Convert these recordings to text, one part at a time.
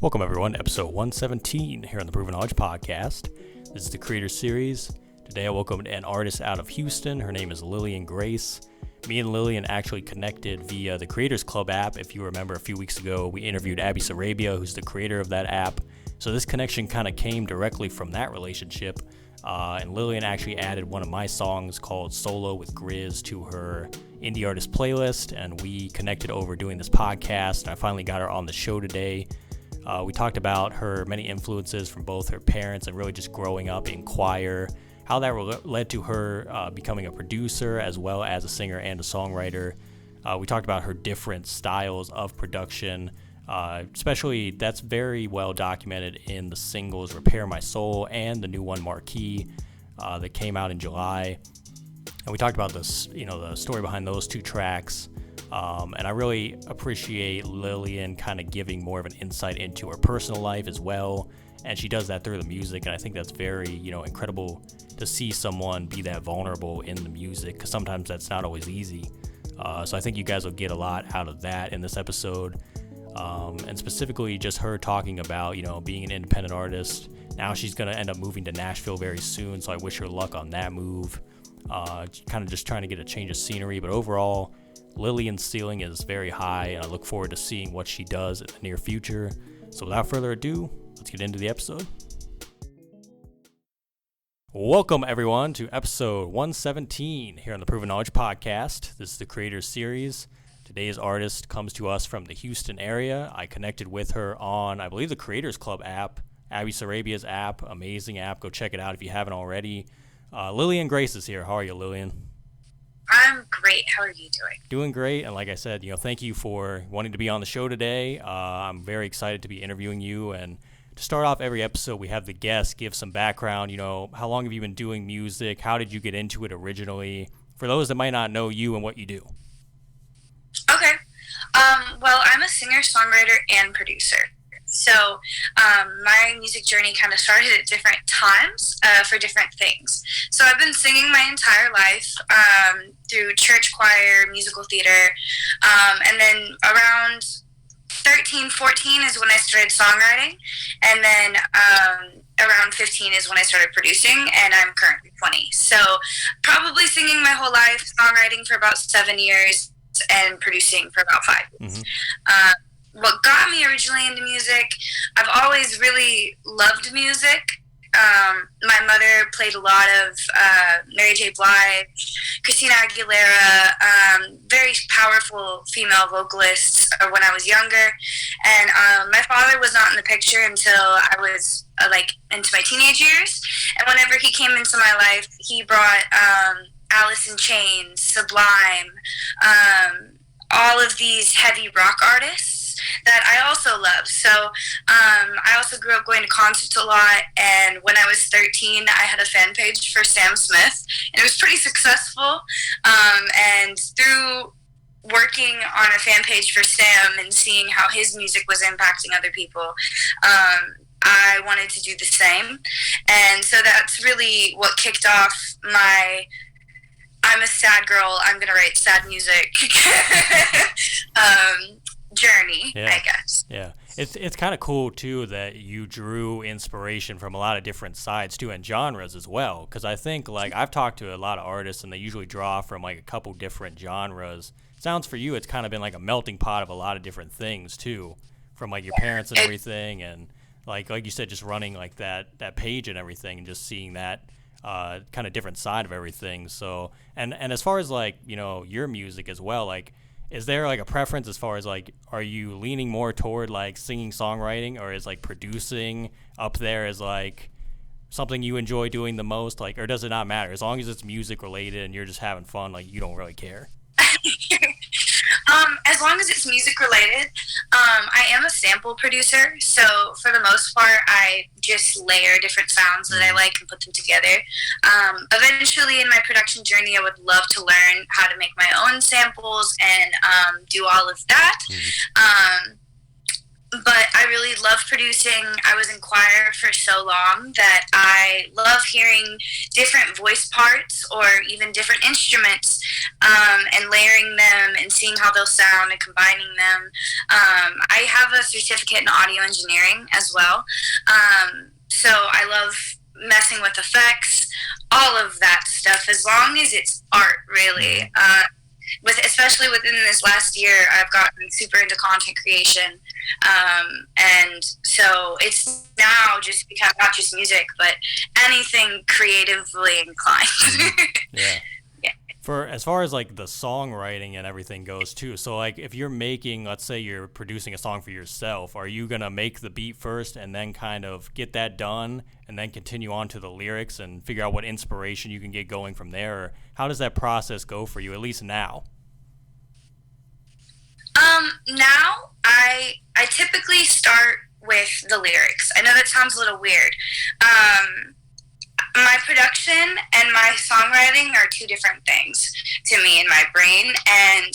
Welcome everyone to episode 117 here on the Proven Knowledge Podcast. This is the Creator Series. Today I welcomed an artist out of Houston. Her name is Lillian Grace. Me and Lillian actually connected via the Creators Club app. If you remember a few weeks ago, we interviewed Abby Sarabia, who's the creator of that app. So this connection kind of came directly from that relationship. And Lillian actually added one of my songs called Solo with Grizz to her indie artist playlist. And we connected over doing this podcast. And I finally got her on the show today. We talked about her many influences from both her parents and really just growing up in choir, how that led to her becoming a producer as well as a singer and a songwriter. We talked about her different styles of production, especially that's very well documented in the singles Repair My Soul and the new one Marquee that came out in July. And we talked about this, the story behind those two tracks. And I really appreciate Lillian kind of giving more of an insight into her personal life as well. And she does that through the music. And I think that's very, incredible to see someone be that vulnerable in the music, because sometimes that's not always easy. So I think you guys will get a lot out of that in this episode. And specifically just her talking about, being an independent artist. Now she's going to end up moving to Nashville very soon. So I wish her luck on that move. Kind of just trying to get a change of scenery. But overall, Lillian's ceiling is very high, and I look forward to seeing what she does in the near future. So without further ado, let's get into the episode. Welcome, everyone, to episode 117 here on the Proven Knowledge Podcast. This is the Creator Series. Today's artist comes to us from the Houston area. I connected with her on, I believe, the Creators Club app, Abby Sarabia's app. Amazing app. Go check it out if you haven't already. Lillian Grace is here. How are you, Lillian? I'm great. How are you doing? Doing great. And like I said, thank you for wanting to be on the show today. I'm very excited to be interviewing you. And to start off every episode, we have the guests give some background. How long have you been doing music? How did you get into it originally? For those that might not know you and what you do. Okay. Well, I'm a singer, songwriter, and producer. So my music journey kind of started at different times for different things. So I've been singing my entire life through church choir, musical theater, and then around 13, 14 is when I started songwriting, and then around 15 is when I started producing, and I'm currently 20. So probably singing my whole life, songwriting for about 7 years, and producing for about 5 years. Mm-hmm. What got me originally into music, I've always really loved music. My mother played a lot of Mary J. Blige, Christina Aguilera, very powerful female vocalists when I was younger. And my father was not in the picture until I was into my teenage years. And whenever he came into my life, he brought Alice in Chains, Sublime, all of these heavy rock artists that I also love. So I also grew up going to concerts a lot, and when I was 13, I had a fan page for Sam Smith, and it was pretty successful. And through working on a fan page for Sam and seeing how his music was impacting other people, I wanted to do the same. And so that's really what kicked off my I'm a sad girl, I'm going to write sad music journey, yeah. I guess. Yeah. It's kind of cool, too, that you drew inspiration from a lot of different sides, too, and genres as well. Because I think, I've talked to a lot of artists, and they usually draw from, a couple different genres. Sounds for you, it's kind of been, a melting pot of a lot of different things, too, from, your parents and everything. And, like you said, just running, that page and everything, and just seeing that kind of different side of everything. So, and as far as, your music as well, is there a preference as far as are you leaning more toward singing, songwriting, or is producing up there as something you enjoy doing the most, or does it not matter as long as it's music related and you're just having fun, you don't really care? As long as it's music related, I am a sample producer, so for the most part, I just layer different sounds that I like and put them together. Eventually, in my production journey, I would love to learn how to make my own samples and do all of that. but I really love producing. I was in choir for so long that I love hearing different voice parts or even different instruments, and layering them and seeing how they'll sound and combining them. I have a certificate in audio engineering as well. So I love messing with effects, all of that stuff, as long as it's art, really. Especially within this last year, I've gotten super into content creation, and so it's now just become not just music, but anything creatively inclined. Yeah. Yeah. For as far as like the songwriting and everything goes too, so like if you're making, let's say you're producing a song for yourself, are you gonna make the beat first and then kind of get that done and then continue on to the lyrics and figure out what inspiration you can get going from there? Or how does that process go for you, at least now? Now I typically start with the lyrics. I know that sounds a little weird. My production and my songwriting are two different things to me in my brain, and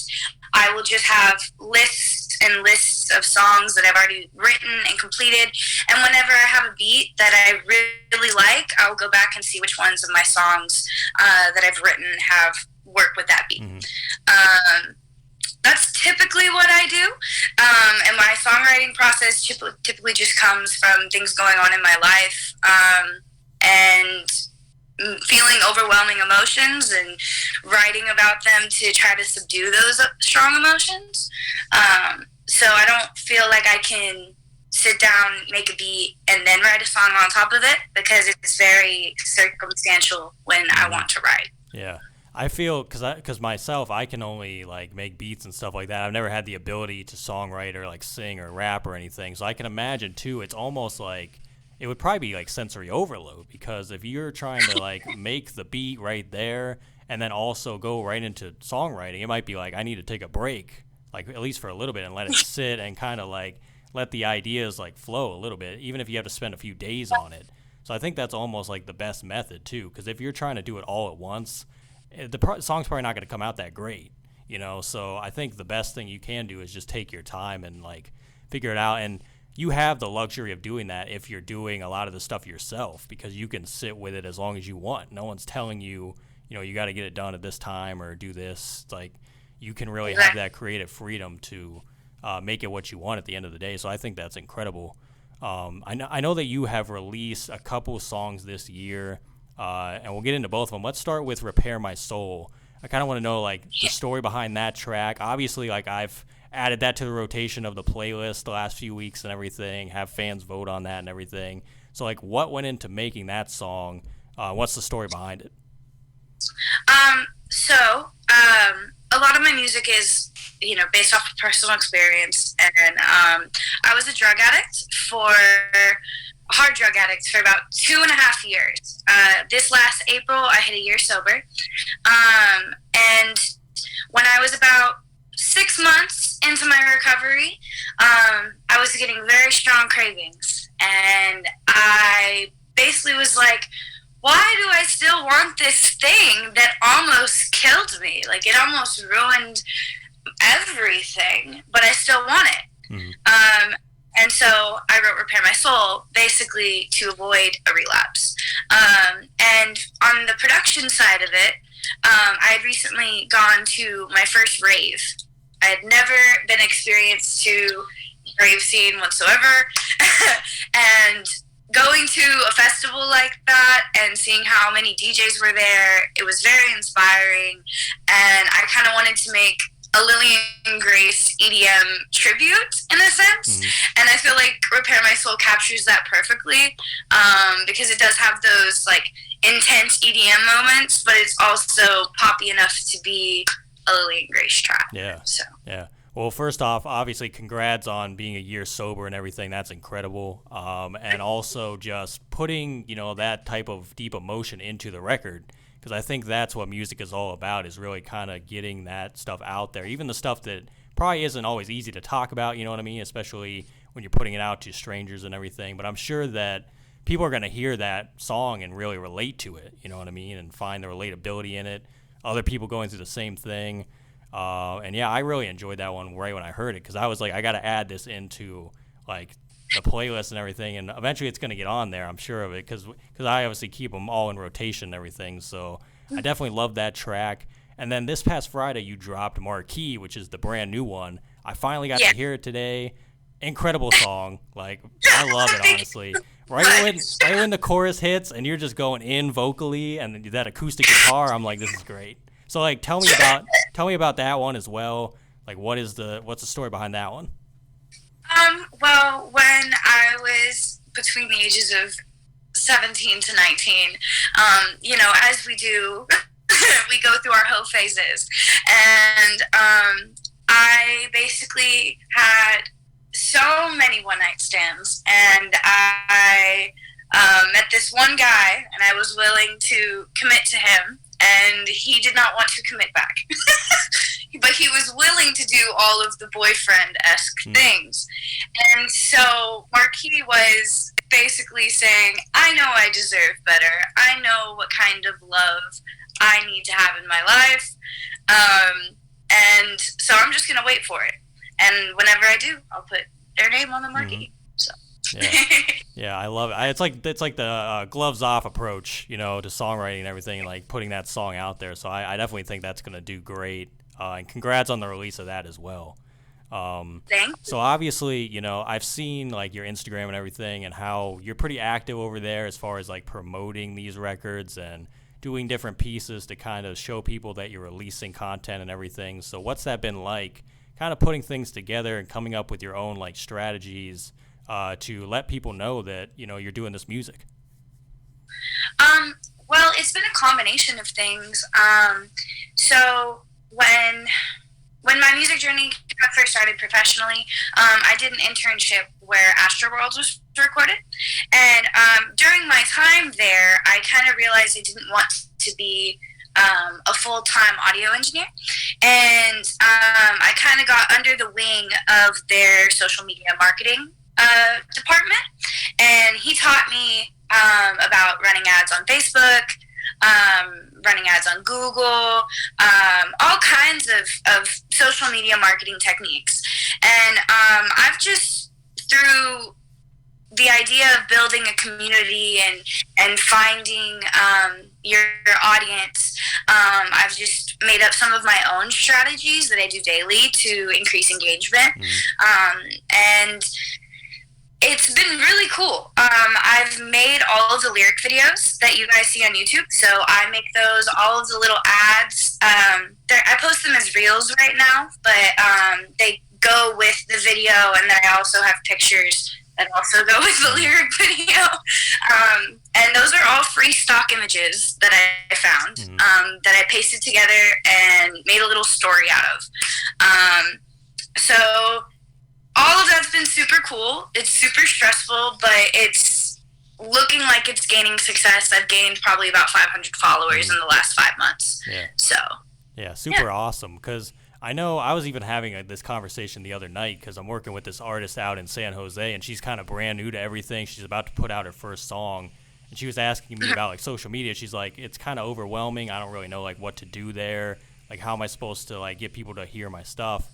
I will just have lists and lists of songs that I've already written and completed, and whenever I have a beat that I really like, I'll go back and see which ones of my songs that I've written have worked with that beat. That's typically what I do, and my songwriting process typically just comes from things going on in my life, and feeling overwhelming emotions and writing about them to try to subdue those strong emotions. So I don't feel like I can sit down, make a beat, and then write a song on top of it, because it's very circumstantial when I want to write. Yeah. I feel because myself, I can only like make beats and stuff like that. I've never had the ability to songwrite or like sing or rap or anything. So I can imagine too. It's almost like it would probably be like sensory overload, because if you're trying to like make the beat right there and then also go right into songwriting, it might be like I need to take a break, like at least for a little bit, and let it sit and kind of like let the ideas like flow a little bit, even if you have to spend a few days on it. So I think that's almost like the best method too, because if you're trying to do it all at once, song's probably not going to come out that great, you know. So I think the best thing you can do is just take your time and like figure it out. And you have the luxury of doing that if you're doing a lot of the stuff yourself, because you can sit with it as long as you want. No one's telling you, you know, you got to get it done at this time or do this. It's like you can really have that creative freedom to make it what you want at the end of the day. So I think that's incredible. I know that you have released a couple songs this year. And we'll get into both of them. Let's start with Repair My Soul. I kind of want to know like the story behind that track. Obviously, like I've added that to the rotation of the playlist the last few weeks and everything, have fans vote on that and everything. So like what went into making that song? What's the story behind it? A lot of my music is, you know, based off of personal experience, and I was a hard drug addict for about 2.5 years. This last April, I hit a year sober. And when I was about 6 months into my recovery, I was getting very strong cravings. And I basically was like, why do I still want this thing that almost killed me? Like, it almost ruined everything, but I still want it. And so I wrote Repair My Soul basically to avoid a relapse. And on the production side of it, I had recently gone to my first rave. I had never been experienced to rave scene whatsoever. And going to a festival like that and seeing how many DJs were there, it was very inspiring. And I kind of wanted to make a Lillian Grace EDM tribute in a sense, and I feel like Repair My Soul captures that perfectly, because it does have those like intense EDM moments, but it's also poppy enough to be a Lillian Grace track. Yeah. So. Yeah. Well, first off, obviously, congrats on being a year sober and everything. That's incredible. And also just putting, you know, that type of deep emotion into the record, because I think that's what music is all about, is really kind of getting that stuff out there, even the stuff that probably isn't always easy to talk about, you know what I mean, especially when you're putting it out to strangers and everything. But I'm sure that people are going to hear that song and really relate to it, you know what I mean, and find the relatability in it, other people going through the same thing. And yeah, I really enjoyed that one right when I heard it, because I was like, I got to add this into like the playlist and everything, and eventually it's going to get on there, I'm sure of it, because I obviously keep them all in rotation and everything, so I definitely love that track. And then this past Friday, you dropped Marquee, which is the brand new one. I finally got to hear it today. Incredible song. Like, I love it, honestly. Right when the chorus hits and you're just going in vocally and that acoustic guitar, I'm like, this is great. So, like, tell me about that one as well. Like, what's the story behind that one? Well, when I was between the ages of 17 to 19, as we do, we go through our whole phases. And I basically had so many one-night stands. And I met this one guy, and I was willing to commit to him. And he did not want to commit back. But he was willing to do all of the boyfriend-esque things. And so Marquee was basically saying, I know I deserve better. I know what kind of love I need to have in my life. And so I'm just going to wait for it. And whenever I do, I'll put their name on the marquee. So. Yeah, I love it. It's like the gloves off approach, to songwriting and everything, and like putting that song out there. So I definitely think that's going to do great. And congrats on the release of that as well. Thanks. So obviously, I've seen like your Instagram and everything, and how you're pretty active over there as far as like promoting these records and doing different pieces to kind of show people that you're releasing content and everything. So what's that been like, kind of putting things together and coming up with your own like strategies to let people know that, you're doing this music? Well, it's been a combination of things. So when my music journey first started professionally, I did an internship where Astroworld was recorded. And during my time there, I kind of realized I didn't want to be a full-time audio engineer. And I kind of got under the wing of their social media marketing department. And he taught me about running ads on Facebook, running ads on Google, all kinds of social media marketing techniques. And I've just, through the idea of building a community and finding your audience, I've just made up some of my own strategies that I do daily to increase engagement. And it's been really cool. I've made all of the lyric videos that you guys see on YouTube. So I make those, all of the little ads. I post them as reels right now, but they go with the video, and then I also have pictures that also go with the lyric video. And those are all free stock images that I found, that I pasted together and made a little story out of. So all of that's been super cool. It's super stressful, but it's looking like it's gaining success. I've gained probably about 500 followers in the last 5 months. Yeah. So. Yeah, super awesome. Because I know I was even having this conversation the other night, because I'm working with this artist out in San Jose, and she's kind of brand new to everything. She's about to put out her first song, and she was asking me about like social media. She's like, it's kind of overwhelming. I don't really know like what to do there. Like, how am I supposed to like get people to hear my stuff?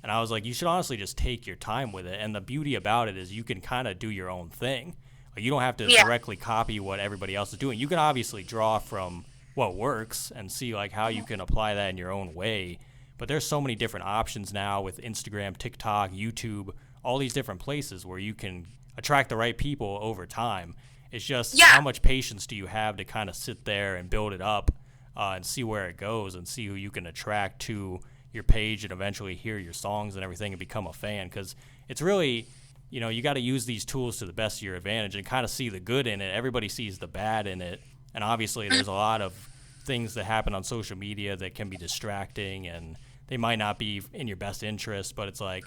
And I was like, you should honestly just take your time with it. And the beauty about it is you can kind of do your own thing. Like, you don't have to directly copy what everybody else is doing. You can obviously draw from what works and see like how you can apply that in your own way. But there's so many different options now with Instagram, TikTok, YouTube, all these different places where you can attract the right people over time. It's just how much patience do you have to kind of sit there and build it up and see where it goes and see who you can attract to your page and eventually hear your songs and everything and become a fan. Because it's really, you got to use these tools to the best of your advantage and kind of see the good in it. Everybody sees the bad in it. And obviously there's a lot of things that happen on social media that can be distracting, and they might not be in your best interest. But it's like,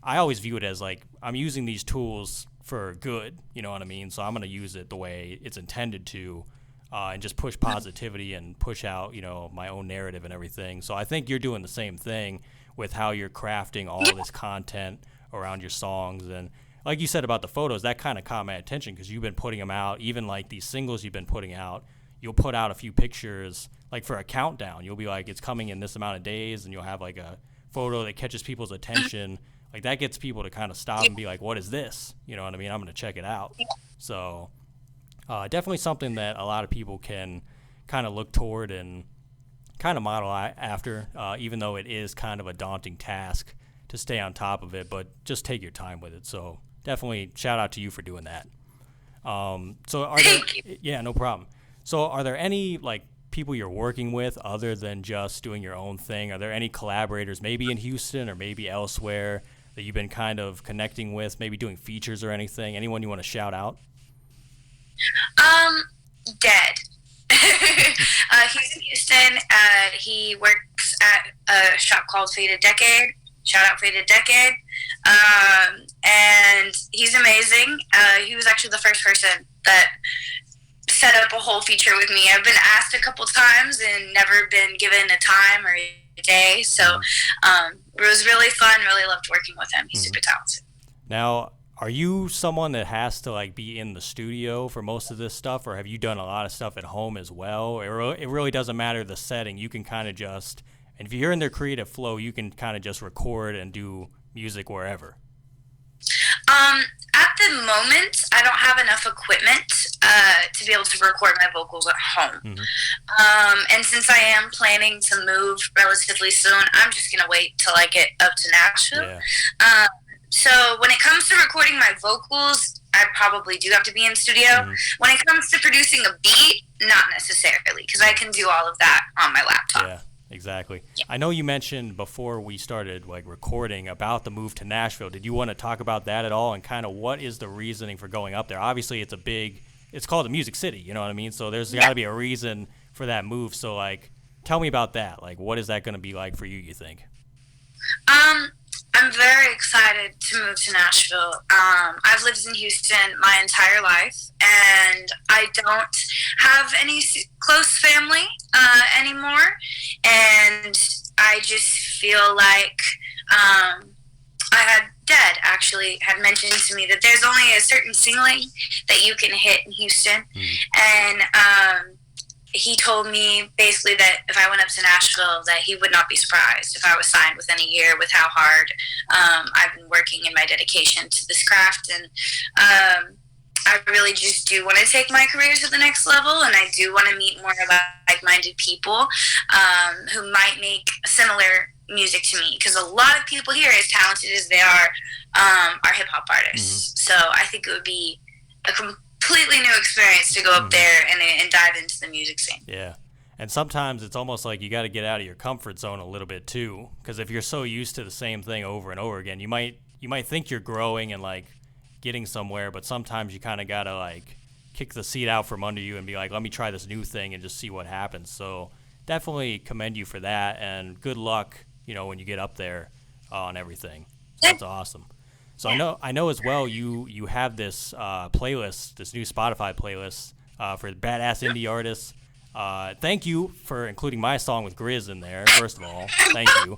I always view it as like, I'm using these tools for good, you know what I mean? So I'm going to use it the way it's intended to, and just push positivity and push out, my own narrative and everything. So I think you're doing the same thing with how you're crafting all this content around your songs. And like you said about the photos, that kind of caught my attention, because you've been putting them out. Even like these singles you've been putting out, you'll put out a few pictures like for a countdown. You'll be like, it's coming in this amount of days, and you'll have like a photo that catches people's attention like that gets people to kind of stop and be like, what is this? You know what I mean? I'm going to check it out. So definitely something that a lot of people can kind of look toward and kind of model after, even though it is kind of a daunting task to stay on top of it, but just take your time with it. So definitely shout out to you for doing that. So are there, yeah, no problem. So are there any like people you're working with other than just doing your own thing? Are there any collaborators maybe in Houston or maybe elsewhere that you've been kind of connecting with, maybe doing features or anything? Anyone you want to shout out? Dead. He's in Houston. He works at a shop called Faded Decade. Shout out Faded Decade. And he's amazing. He was actually the first person that set up a whole feature with me. I've been asked a couple times and never been given a time or a day. So it was really fun. Really loved working with him. He's super talented. Now, are you someone that has to like be in the studio for most of this stuff, or have you done a lot of stuff at home as well? It really doesn't matter the setting. You can kind of just, and if you're in their creative flow, you can kind of just record and do music wherever. At the moment, I don't have enough equipment to be able to record my vocals at home. And since I am planning to move relatively soon, I'm just going to wait till I get up to Nashville. Yeah. So when it comes to recording my vocals, I probably do have to be in studio. When it comes to producing a beat, not necessarily, because I can do all of that on my laptop. Yeah. Exactly. Yeah. I know you mentioned before we started like recording about the move to Nashville. Did you want to talk about that at all, and kind of what is the reasoning for going up there? Obviously, it's called a music city, you know what I mean? So there's got to be a reason for that move. So like, tell me about that. Like, what is that going to be like for you think? I'm very excited to move to Nashville. I've lived in Houston my entire life, and I don't have any close family anymore. And I just feel like Dad actually had mentioned to me that there's only a certain ceiling that you can hit in Houston. And he told me basically that if I went up to Nashville, that he would not be surprised if I was signed within a year with how hard I've been working in my dedication to this craft. And I really just do want to take my career to the next level, and I do want to meet more like-minded people who might make similar music to me, because a lot of people here, as talented as they are hip-hop artists. So I think it would be a completely new experience to go up there and dive into the music scene. Yeah. And sometimes it's almost like you got to get out of your comfort zone a little bit too, because if you're so used to the same thing over and over again, you might think you're growing and like getting somewhere, but sometimes you kind of got to like kick the seat out from under you and be like, let me try this new thing and just see what happens. So definitely commend you for that, and good luck, when you get up there on everything. That's awesome. So I know as well you have this playlist, this new Spotify playlist for badass indie artists. Thank you for including my song with Grizz in there, first of all. Thank you.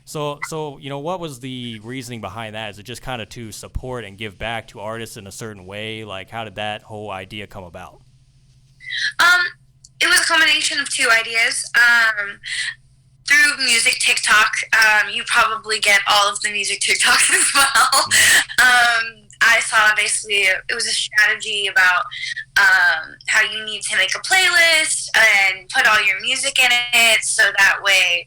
So what was the reasoning behind that? Is it just kind of to support and give back to artists in a certain way? Like, how did that whole idea come about? It was a combination of two ideas. Through music TikTok, you probably get all of the music TikToks as well. I saw basically it was a strategy about how you need to make a playlist and put all your music in it, so that way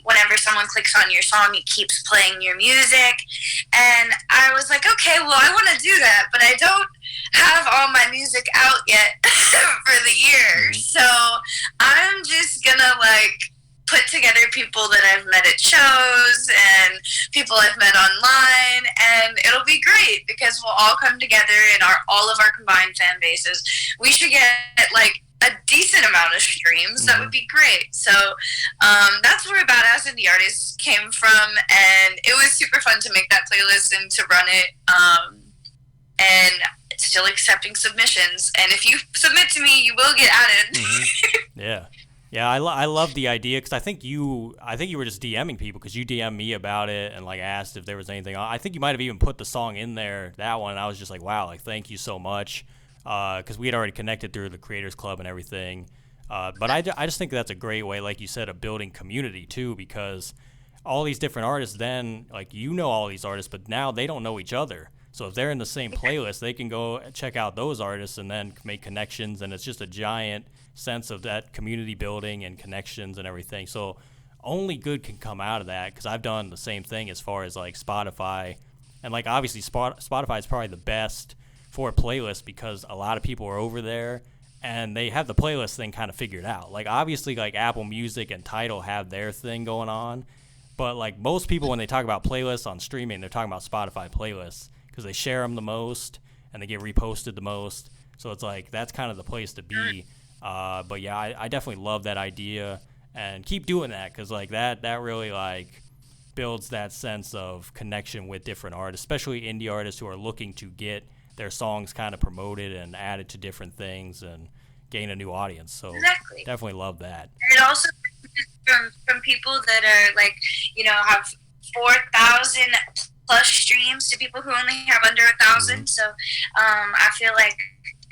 whenever someone clicks on your song, it keeps playing your music. And I was like, okay, well, I want to do that, but I don't have all my music out yet for the year. So I'm just gonna put together people that I've met at shows and people I've met online, and it'll be great because we'll all come together in all of our combined fan bases. We should get a decent amount of streams. That would be great. So that's where Badass Indie Artists came from, and it was super fun to make that playlist and to run it. And still accepting submissions, and if you submit to me, you will get added. Yeah, I love the idea, because I think you were just DMing people, because you DM'd me about it and asked if there was anything. I think you might have even put the song in there, that one, and I was just like, wow, thank you so much, because we had already connected through the Creators Club and everything. But I just think that's a great way, like you said, of building community too, because all these different artists, then like all these artists, but now they don't know each other. So if they're in the same playlist, they can go check out those artists and then make connections, and it's just a giant sense of that community building and connections and everything. So only good can come out of that, because I've done the same thing as far as like Spotify, and like obviously Spotify is probably the best for a playlist because a lot of people are over there and they have the playlist thing kind of figured out. Like obviously like Apple Music and Tidal have their thing going on, but like most people when they talk about playlists on streaming, they're talking about Spotify playlists because they share them the most and they get reposted the most. So it's like that's kind of the place to be. But yeah, I definitely love that idea, and keep doing that, because like that really like builds that sense of connection with different artists, especially indie artists who are looking to get their songs kind of promoted and added to different things and gain a new audience. So exactly. Definitely love that. It also from people that are like, have 4,000 plus streams to people who only have under 1,000. Mm-hmm. So I feel like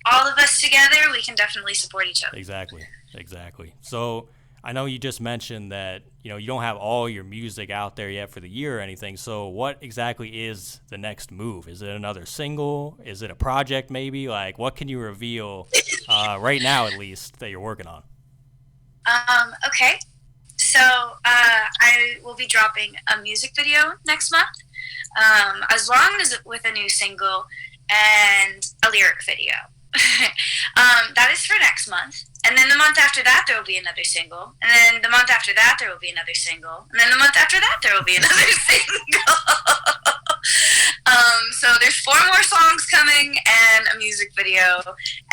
all of us together, we can definitely support each other. Exactly. So I know you just mentioned that, you don't have all your music out there yet for the year or anything. So what exactly is the next move? Is it another single? Is it a project maybe? Like, what can you reveal right now, at least, that you're working on? Okay. So I will be dropping a music video next month, as long as with a new single and a lyric video. That is for next month. And then the month after that, there will be another single. And then the month after that, there will be another single. And then the month after that, there will be another single. So there's 4 more songs coming and a music video.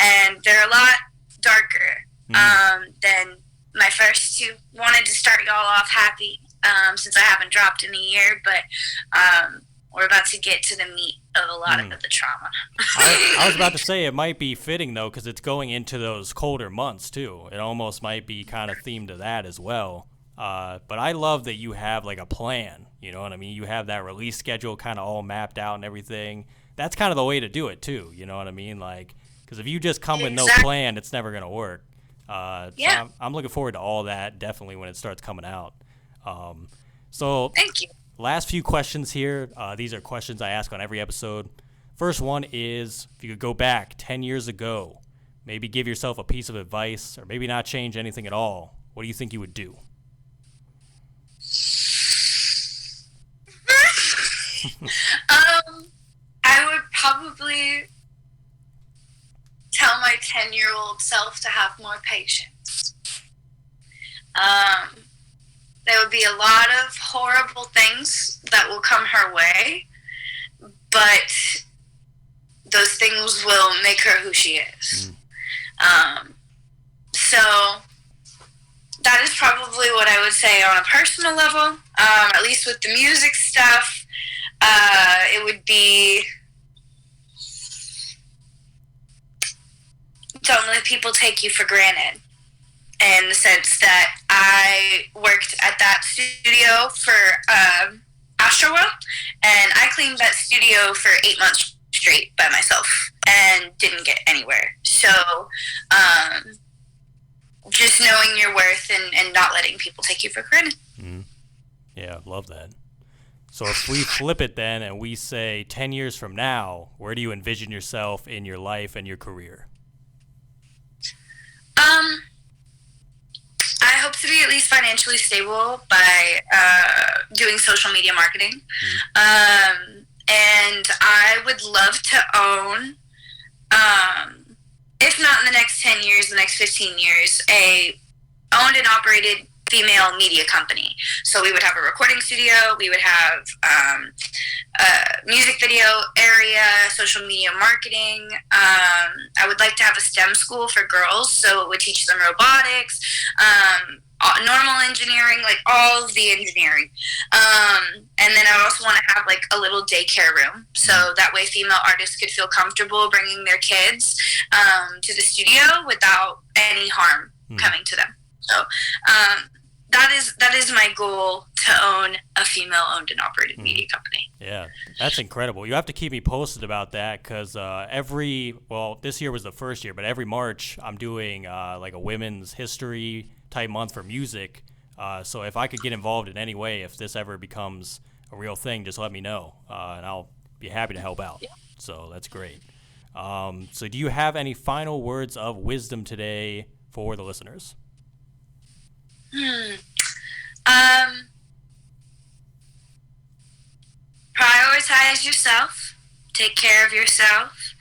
And they're a lot darker than my first 2. Wanted to start y'all off happy since I haven't dropped in a year. But we're about to get to the meat of a lot of the trauma. I was about to say it might be fitting, though, because it's going into those colder months, too. It almost might be kind of themed to that as well. But I love that you have, like, a plan. You know what I mean? You have that release schedule kind of all mapped out and everything. That's kind of the way to do it, too. You know what I mean? Like, because if you just come with no plan, it's never going to work. So I'm looking forward to all that, definitely, when it starts coming out. So thank you. Last few questions here. These are questions I ask on every episode. First one is, if you could go back 10 years ago, maybe give yourself a piece of advice, or maybe not change anything at all, what do you think you would do? I would probably tell my 10-year-old self to have more patience. There would be a lot of horrible things that will come her way, but those things will make her who she is. So that is probably what I would say on a personal level. At least with the music stuff, it would be, don't let people take you for granted. In the sense that I worked at that studio for Astroworld, and I cleaned that studio for 8 months straight by myself and didn't get anywhere. So just knowing your worth and not letting people take you for granted. Mm-hmm. Yeah, love that. So if we flip it then and we say 10 years from now, where do you envision yourself in your life and your career? I hope to be at least financially stable by doing social media marketing. And I would love to own, if not in the next 10 years, the next 15 years, a owned and operated female media company. So we would have a recording studio, we would have a music video area, social media marketing. I would like to have a STEM school for girls, so it would teach them robotics, normal engineering, like all of the engineering. And then I would also want to have like a little daycare room, so that way female artists could feel comfortable bringing their kids to the studio without any harm coming to them. So that is my goal, to own a female-owned and operated media company. Yeah, that's incredible. You have to keep me posted about that, because this year was the first year, but every March I'm doing like a women's history type month for music So if I could get involved in any way, if this ever becomes a real thing, just let me know, and I'll be happy to help out. Yeah. So that's great. So do you have any final words of wisdom today for the listeners? Prioritize yourself. Take care of yourself.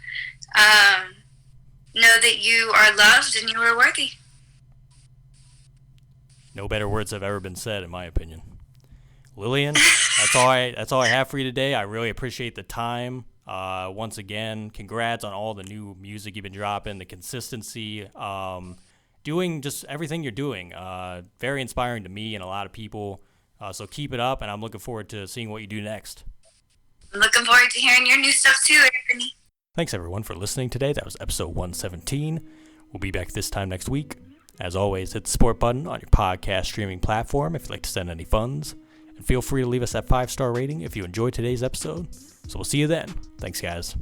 Know that you are loved and you are worthy. No better words have ever been said, in my opinion. Lillian, that's all I have for you today. I really appreciate the time. Once again, congrats on all the new music you've been dropping, the consistency, doing just everything you're doing. Very inspiring to me and a lot of people. So keep it up, and I'm looking forward to seeing what you do next. I'm looking forward to hearing your new stuff too, Anthony. Thanks, everyone, for listening today. That was episode 117. We'll be back this time next week. As always, hit the support button on your podcast streaming platform if you'd like to send any funds. And feel free to leave us that 5-star rating if you enjoyed today's episode. So we'll see you then. Thanks, guys.